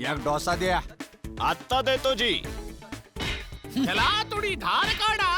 एक डोसा द्या. आत्ता देतो जी. चला थोडी धार काढा.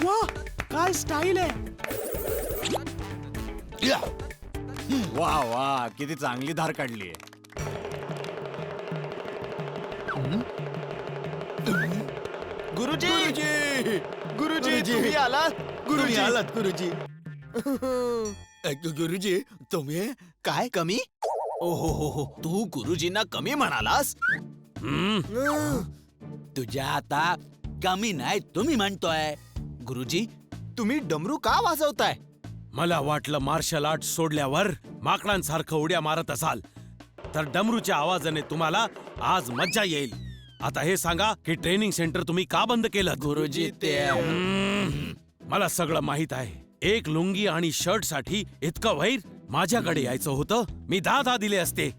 वा, काय स्टाईल आहे. वा वा, किती चांगली धार काढली. गुरुजी गुरुजी तुम्ही आलात. तुम्ही आलात गुरुजी. गुरुजी तुम्ही काय कमी? ओहो हो, तू गुरुजींना कमी म्हणालास. तुझ्या आता कमी नाही तुम्ही म्हणतोय. गुरुजी तुम्ही डमरू का वाजवताय? मला वाटलं मार्शल आर्ट सोडल्यावर माकडांसारखं उड्या मारत असाल तर डमरूच्या आवाजाने तुम्हाला आज मज्जा येईल. आता हे सांगा की ट्रेनिंग सेंटर तुम्ही का बंद केलं? गुरुजी ते मला सगळं माहित आहे. एक लुंगी आणि शर्ट साठी इतकं वैर? माझ्याकडे यायचं होतं, मी 10 दिले असते.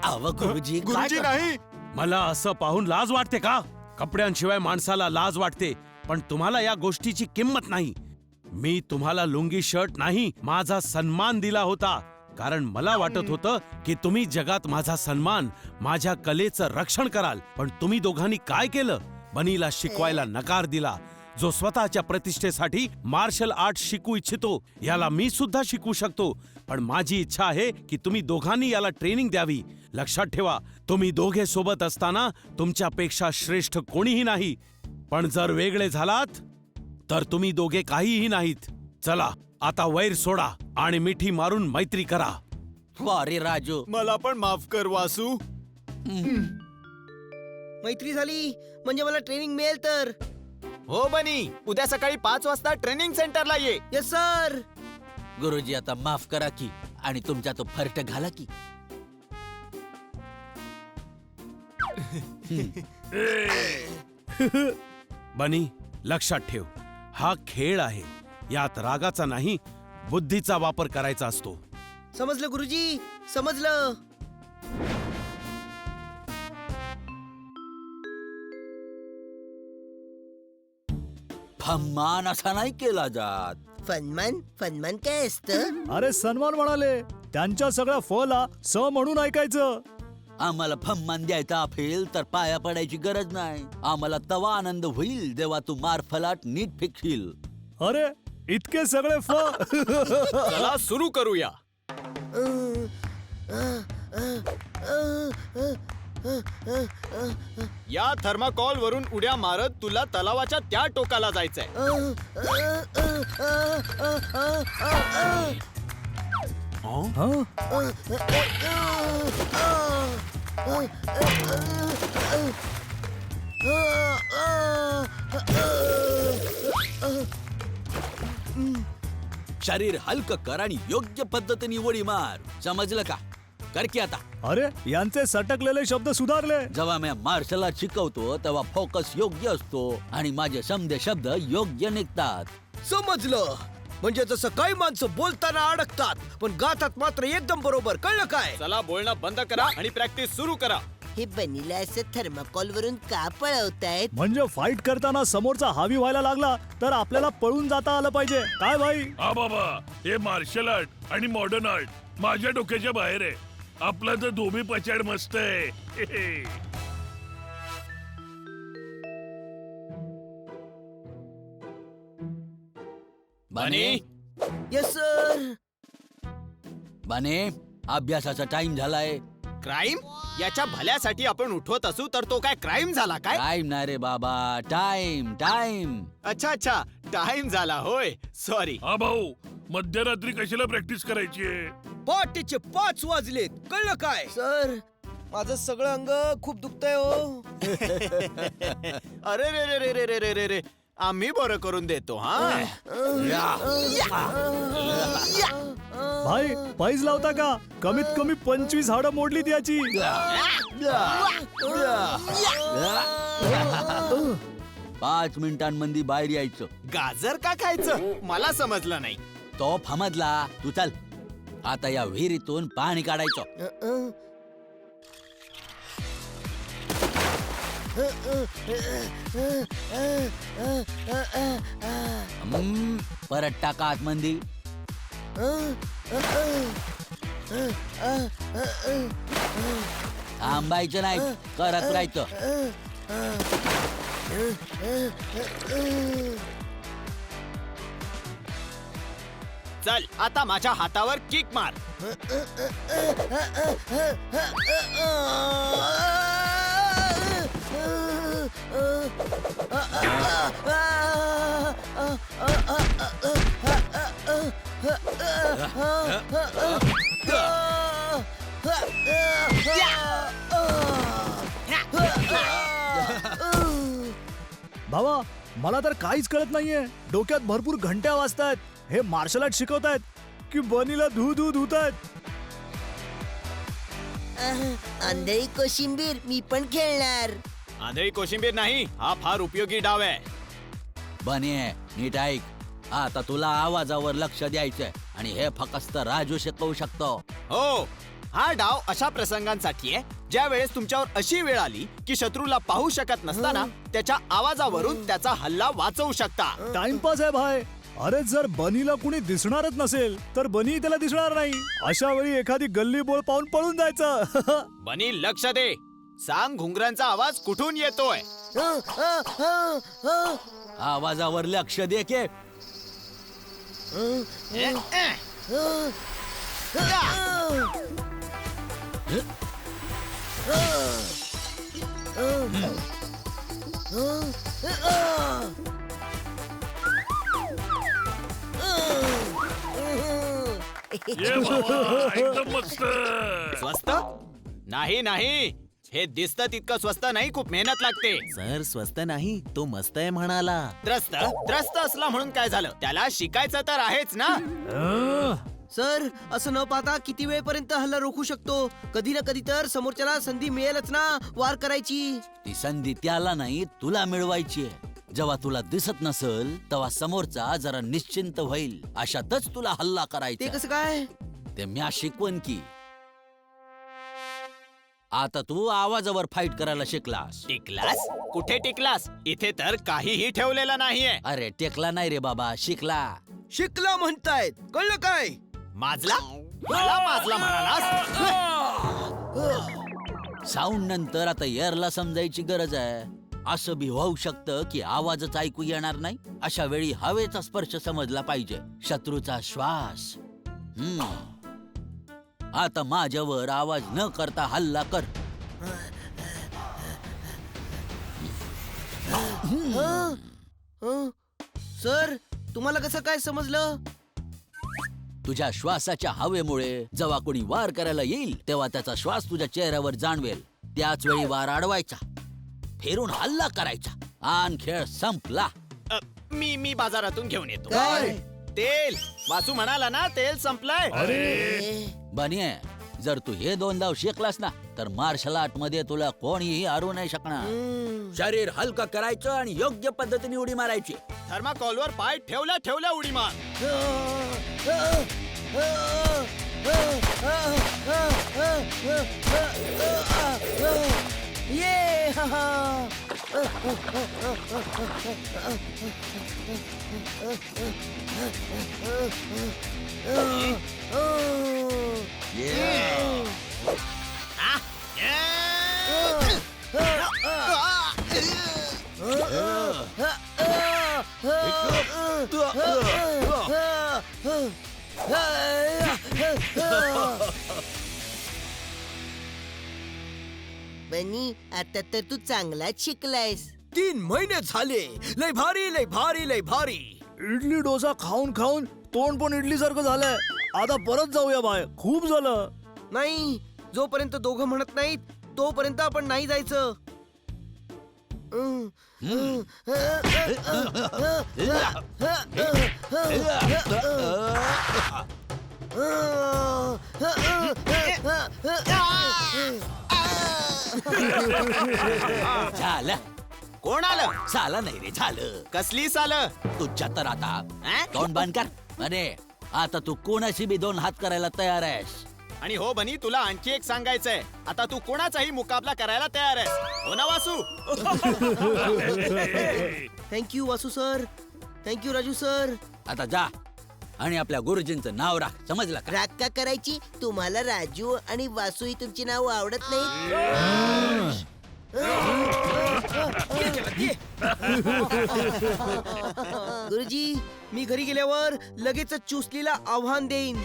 अव गुरुजी गुरुजी नाही. मला असं पाहून लाज वाटते का? कपड्यांशिवाय माणसाला लाज वाटते, पण तुम्हाला या गोष्टीची किंमत नाही. मी तुम्हाला लुंगी शर्ट नाही, माझा सन्मान दिला होता. कारण मला वाटत होतं की तुम्ही जगात माझा सन्मान, माझ्या कलेचं रक्षण कराल. पण तुम्ही दोघांनी काय केलं? बनीला शिकवायला नकार दिला, जो स्वतःच्या प्रतिष्ठेसाठी मार्शल आर्ट शिकू इच्छितो. याला मी सुद्धा शिकू शकतो, पण माझी इच्छा आहे की तुम्ही दोघांनी याला ट्रेनिंग द्यावी. लक्षात ठेवा, तुम्ही दोघे सोबत असताना तुमच्यापेक्षा श्रेष्ठ कोणीही नाही. पण जर वेगळे झालात तर तुम्ही दोघे काहीही नाहीत. चला आता वैर सोडा आणि मिठी मारून मैत्री करा. अरे राजू, मला पण माफ कर वासू. मैत्री झाली म्हणजे मला ट्रेनिंग मिळेल तर. हो बनी, उद्या सकाळी 5 वाजता ट्रेनिंग सेंटरला ये. Yes sir. गुरुजी आता माफ करा की आणि तुमचा तो फर्ट घाला की. बनी, लक्षात ठेव, हा खेळ आहे. यात रागाचा नाही, बुद्धीचा वापर करायचा असतो. समजलं गुरुजी, समजलं. फम्मान असा नाही केला जात. फनमान फनमान काय असतं? अरे सन्मान म्हणाले, त्यांच्या सगळ्या फला स म्हणून ऐकायचं. आम्हाला फम्मान द्यायचा असेल तर पाया पडायची गरज नाही. आम्हाला तवा आनंद होईल जेव्हा तू मारफलाट नीट फेकशील. अरे इतके सगळे फ. चला सुरू करूया. या थर्माकॉल वरून उड्या मारत तुला तलावाच्या त्या टोकाला जायचंय. हं? शरीर हलकं कर आणि योग्य पद्धतीने उडी मार. समजलं का? कर की आता. अरे यांचे सटकलेले शब्द सुधारले. जेव्हा मी मार्शल आर्ट शिकवतो तेव्हा फोकस योग्य असतो आणि माझे समजे शब्द योग्य निघतात. समजलं. म्हणजे जसं काही माणसं बोलताना अडकतात पण गातात मात्र एकदम बरोबर. कळलं काय? चला बोलणं बंद करा आणि प्रॅक्टिस सुरू करा. हे बनीला असं थर्माकॉल वरून का पळवतायत? म्हणजे फाईट करताना समोरचा हावी व्हायला लागला तर आपल्याला पळून जाता आलं पाहिजे. काय भाई? हा बाबा, हे मार्शल आर्ट आणि मॉडर्न आर्ट माझ्या डोक्याच्या बाहेर आहे. आपला तर धोबी पछाड मस्त आहे. बने, यस सर. बने, अभ्यासाचा टाइम झालाय. क्राईम? याच्या भल्यासाठी आपण उठवत असू तर तो काय क्राईम झाला काय? टाइम नाही रे बाबा, टाइम टाइम. अच्छा अच्छा, टाइम झाला होय. सॉरी. हा भाऊ, मध्यरात्री कशाला प्रॅक्टिस करायची आहे? पहाटेचे 5 वाजलेत. कळलं काय? सर, माझं सगळं अंग खूप दुखतंय हो. अरे रे रे रे रे रे रे रे रे, आम्ही बरं करून देतो. हा भाई पैज लावता का? कमीत कमी 25 हाडं मोडली त्याची. 5 मिनिटांमध्ये बाहेर यायचं. गाजर का खायचं मला समजलं नाही. तो फमदला. तू चल. आता या विहिरीतून पाणी काढायचं. परत टाका आतमध्ये. थांबायचं नाही, करत राहायचं. चल आता माझ्या हातावर किक मार. भावा मला तर काहीच कळत नाहीये. डोक्यात भरपूर घंट्या वाजतायत. हे मार्शल आर्ट शिकवतायत की बनीला धू धुतायत? आंधळी कोशिंबीर मी पण खेळणार. आंधळी कोशिंबीर नाही, हा फार उपयोगी डाव आहे. बने नीट ऐक. आता तुला आवाजावर लक्ष द्यायचंय आणि हे फक्त राजू शिकवू शकतो. हो, हा डाव अशा प्रसंगांसाठी आहे ज्या वेळेस तुमच्यावर अशी वेळ आली की शत्रूला पाहू शकत नसताना त्याच्या आवाजावरून त्याचा हल्ला वाचवू शकता. टाइमपास आहे भाई. अरे जर बनीला कुणी दिसणारच नसेल तर बनी त्याला दिसणार नाही. अशा वेळी एखादी गल्ली बोळ पाहून पळून जायचं. बनी लक्ष दे. सांग घुंगरांचा आवाज कुठून येतोय. आवाजावर लक्ष दे के. ये बाबा, एकदम मस्त. स्वस्त नाही नाही, हे दिसतं तितकं स्वस्त नाही, खूप मेहनत लागते. सर स्वस्त नाही, तो मस्त आहे म्हणाला. त्रस्त त्रस्त असला म्हणून काय झालं, त्याला शिकायचं तर आहेच ना. सर असं न पाहता किती वेळपर्यंत हल्ला रोखू शकतो? कधी ना कधी तर समोरच्याला संधी मिळेलच ना वार करायची. ती संधी त्याला नाही, तुला मिळवायची आहे. जेव्हा तुला दिसत नसल तेव्हा समोरचा जरा निश्चिंत होईल. अशातच तुला हल्ला ते करायचा. कसं काय? ते म्या शिकवण की. आता तू आवाजावर फाईट करायला शिकलास. टिकलास? कुठे टिकलास? इथे तर काहीही ठेवलेलं नाहीये. अरे टेकला नाही रे बाबा, शिकला. शिकला म्हणतायत, कळलं काय? माजला? मला माजला म्हणालास? साऊंड नंतर आता एअरला समजायची गरज आहे. असं बी होऊ शकतं की आवाजच ऐकू येणार नाही. अशा वेळी हवेचा स्पर्श समजला पाहिजे, शत्रूचा श्वास. आता माझ्यावर आवाज न करता हल्ला कर. सर तुम्हाला कसं काय समजलं? तुझ्या श्वासाच्या हवेमुळे जेव्हा कोणी वार करायला येईल तेव्हा त्याचा श्वास तुझ्या चेहऱ्यावर जाणवेल. त्याच वेळी वार अडवायचा, फिरून हल्ला करायचा आणि खेळ संपला. मी बाजारातून घेऊन येतो. काय? तेल. वासू म्हणाला ना तेल संपलंय. बनिये, जर तू हे 2 डाव शिकलास ना तर मार्शल आर्ट मध्ये तुला कोणीही हरवू नाही शकणार. शरीर हलकं करायचं आणि योग्य पद्धतीने उडी मारायची. थर्माकोलवर पाय ठेवल्या ठेवल्या उडी मार. ये बनी आता तर तू चांगलाच शिकलायस. 3 महिने झाले. लय भारी लय भारी लय भारी. इडली डोसा खाऊन खाऊन तोंड पण इडली सारखं झालंय. आता परत जाऊया बाय, खूप झालं. नाही, जोपर्यंत दोघं म्हणत नाहीत तोपर्यंत आपण नाही जायचं. झालं कोण आलं? झालं नाही रे झालं. कसली सालं? तुझ्या तर आता अं? तोंड बंद कर. अरे आता तू कोणाशी बी 2 हात करायला तयार आहेस. आणि हो बनी, तुला आणखी एक सांगायचंय. आता तू कोणाचाही मुकाबला करायला तयार आहेस, हो ना वासू? थँक्यू वासू सर. Thank you Raju sir. आता जा आणि आपल्या गुरुजींचं नाव राख. समजलं का? राग का करायची? तुम्हाला राजू आणि वासू ही तुमची नाव आवडत नाही? गुरुजी, मी घरी गेल्यावर लगेच चुसलीला आव्हान देईन.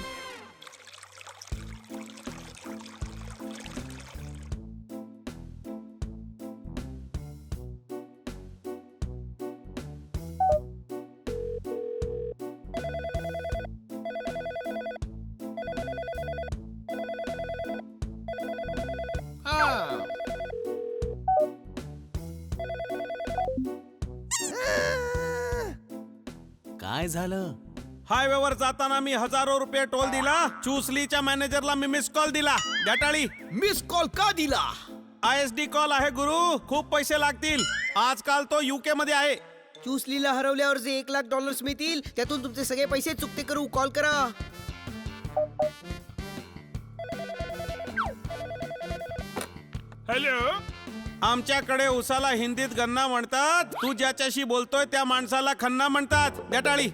हा. काय झालं? हायवेवर जाताना मी हजारो रुपये टोल दिला. चुसलीच्या मॅनेजरला मी मिस कॉल दिला. गटाळी मिस कॉल का दिला? ISD कॉल आहे गुरु. खूप पैसे लागतील. आजकाल तो UK मध्ये आहे. चुसलीला हरवल्यावर जे $1,00,000 मिळतील त्यातून तुमचे सगळे पैसे चुकते करू. कॉल करा. हॅलो. आमच्याकडे उसाला हिंदीत गन्ना म्हणतात. तू ज्याच्याशी बोलतोय त्या माणसाला खन्ना म्हणतात. गटाळी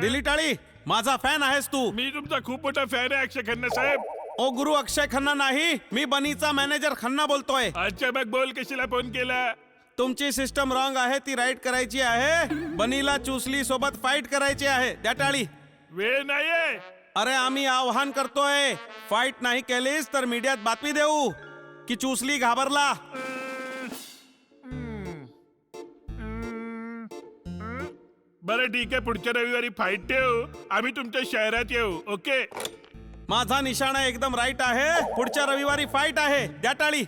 दिली टाळी. माझा फॅन आहेस तू. मी तुमचा खूप मोठा फॅन आहे अक्षय खन्ना साहेब. ओ गुरु, अक्षय खन्ना नाही, मी बनीचा मॅनेजर खन्ना बोलतोय. अच्छा, मग बोल, कशाला फोन केला? तुमची सिस्टम रॉंग आहे, ती राईट करायची आहे. बनीला चुसली सोबत फाईट करायची आहे. द्या टाळी. वेळ नाहीये. अरे आम्ही आव्हान करतोय. फाईट नाही केलीस तर मीडियात बातमी देऊ की चुसली घाबरला. बरं ठीक आहे, पुढच्या रविवारी फाईट ठेवू. आम्ही तुमच्या शहरात येऊ. ओके. माझा निशाणा एकदम राईट आहे. पुढच्या रविवारी फाईट आहे. द्या टाळी.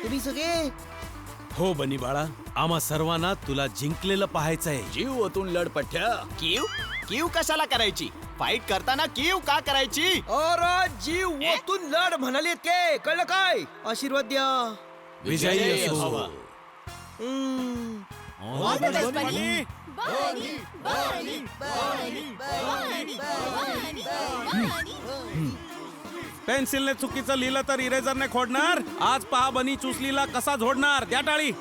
तुम्ही सगळे हो बनी बाळा, आम्हा सर्वांना तुला जिंकलेलं पाहायचंय. जीव ओतून लढ पठ्या. कीव कीव कशाला करायची? फाईट करताना कीव का करायची? और जीव ओतून लढ म्हणाले ते कळलं काय? आशीर्वाद द्या. विजयी असो. हम्म. बनी. पेन्सिलने चुकीचं लिहिलं तर इरेजरने खोडणार. आज पहा बनी चुसलीला कसा झोडणार. द्या टाळी.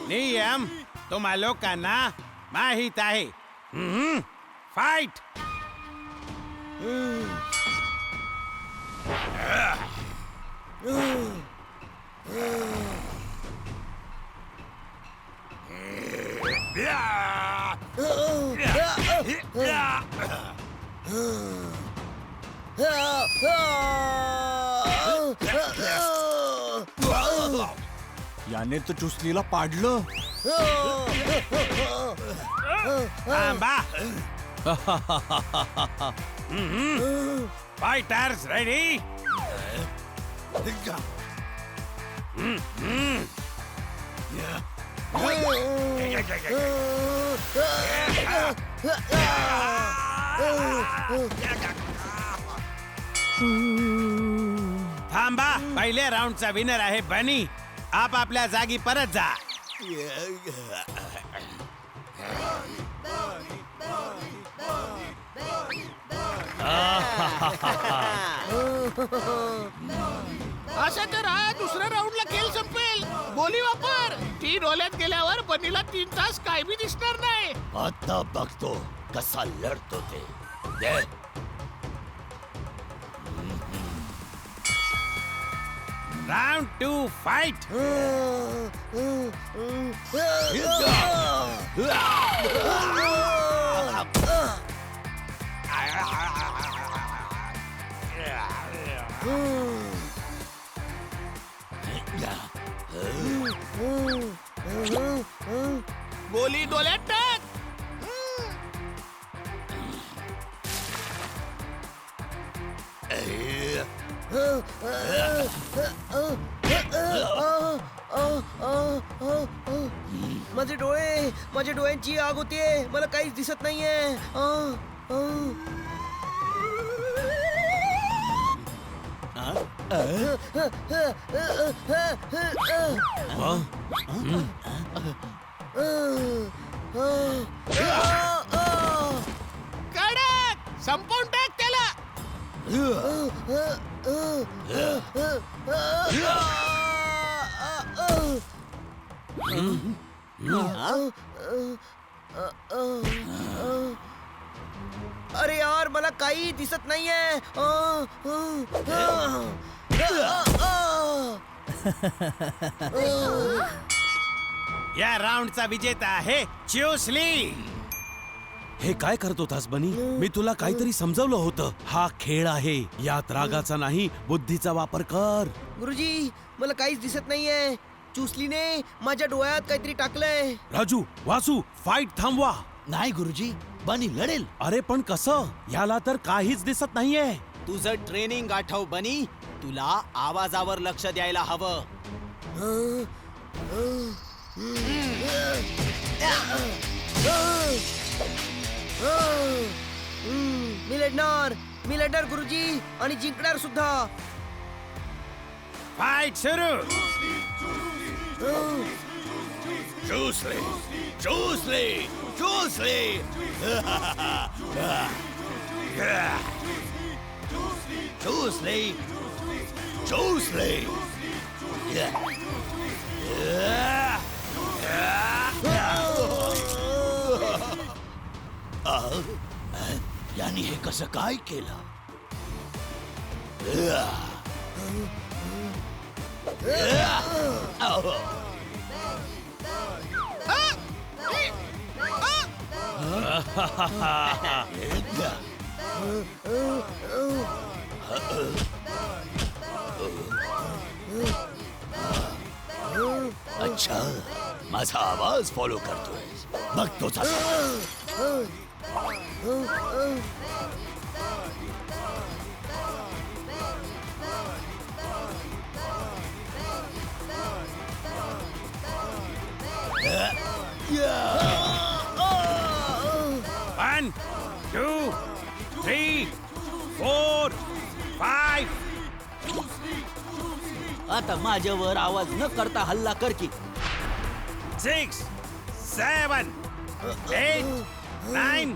नियम तुम्हा लोकांना माहित आहे. फाईट. याने तर चुसलीला पाडलं. थांबा. Fighters ready. थांबा. पहिल्या राऊंडचा विनर आहे बनी. आप आपल्या जागी परत जा. असं तर हा दुसऱ्या राऊंडला खेळ संपेल. बोली वापर. 3 ओल्यात गेल्यावर बनीला 3 तास काय बी दिसणार नाही. आता बघतो कसा लढतो ते. दे. Round 2 fight. गोली डोल्यात टाक. माझे डोळे, माझ्या डोळ्यांची आग होतीये, मला काहीच दिसत नाहीये. कडक संपवून टाक त्याला. अरे यार, मला काही दिसत नाहीये. या राऊंडचा विजेता आहे च्यूसली. हे काय करत होतास बनी? मी तुला काहीतरी समजावलं होतं. हा खेळ आहे, यात रागाचा नाही बुद्धीचा वापर कर. गुरुजी, मला काहीच दिसत नाहीये. चुसलीने माझ्या डोळ्यात काहीतरी टाकलंय. राजू, वासू, फाईट थांबवा. नाही गुरुजी, बनी लढेल. अरे पण कसं? याला तर काहीच दिसत नाहीये. तुझं ट्रेनिंग आठव बनी. तुला आवाजावर लक्ष द्यायला हवं. मी लढणार गुरुजी, आणि जिंकणार सुद्धा. फाईट सुरू. चूसले, चूसले, चूसले. चूसले, चूसले. याने हे कसं काय केलं? अच्छा, माझा आवाज फॉलो करतोय. बघतोच आता. One, 2, 3, 4, 5. आता माझ्यावर आवाज न करता हल्ला कर की. 6, 7, 8, 9.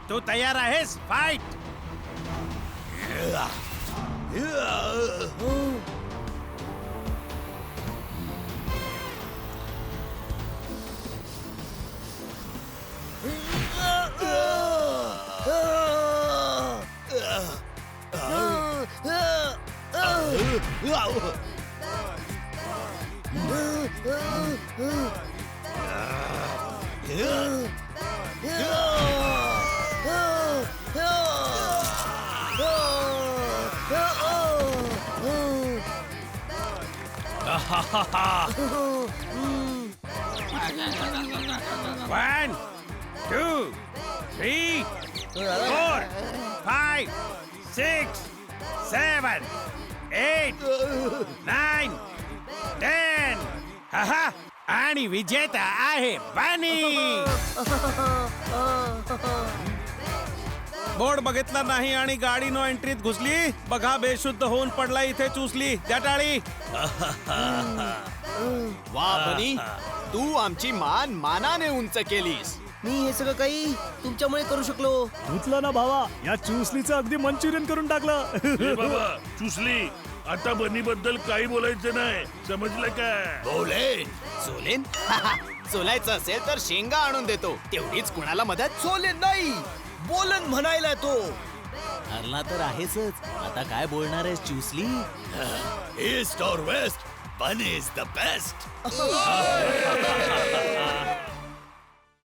तू तयार आहेस? फाईट. One, 2, 3, 4, 5, 6, 7, 8, 9, 10. हाहा, आणि विजेता आहे बनी. बोर्ड बघितला नाही आणि गाडी नो एंट्रीत घुसली. बघा, बेशुद्ध होऊन पडला इथे चुसली. त्या टाळी. वा बनी, तू आमची मान मानाने उंच केलीस. मी हे सगळं काही तुमच्यामुळे करू शकलो. धुतलं ना भावा, या चुसलीचं अगदी मंचुरियन करून टाकलं. ए बाबा चुसली, आता बनी बद्दल काही बोलायचं नाही, समजलं का? बोले. सोलेन? सोलायचं असेल तर शेंगा आणून देतो. तेवढीच कुणाला मदत? सोलेन नाही, बोलन म्हणायला तो. हरला तर आहेच. आता काय बोलणार आहेस चुसली? ईस्ट और वेस्ट, बनी इज द बेस्ट.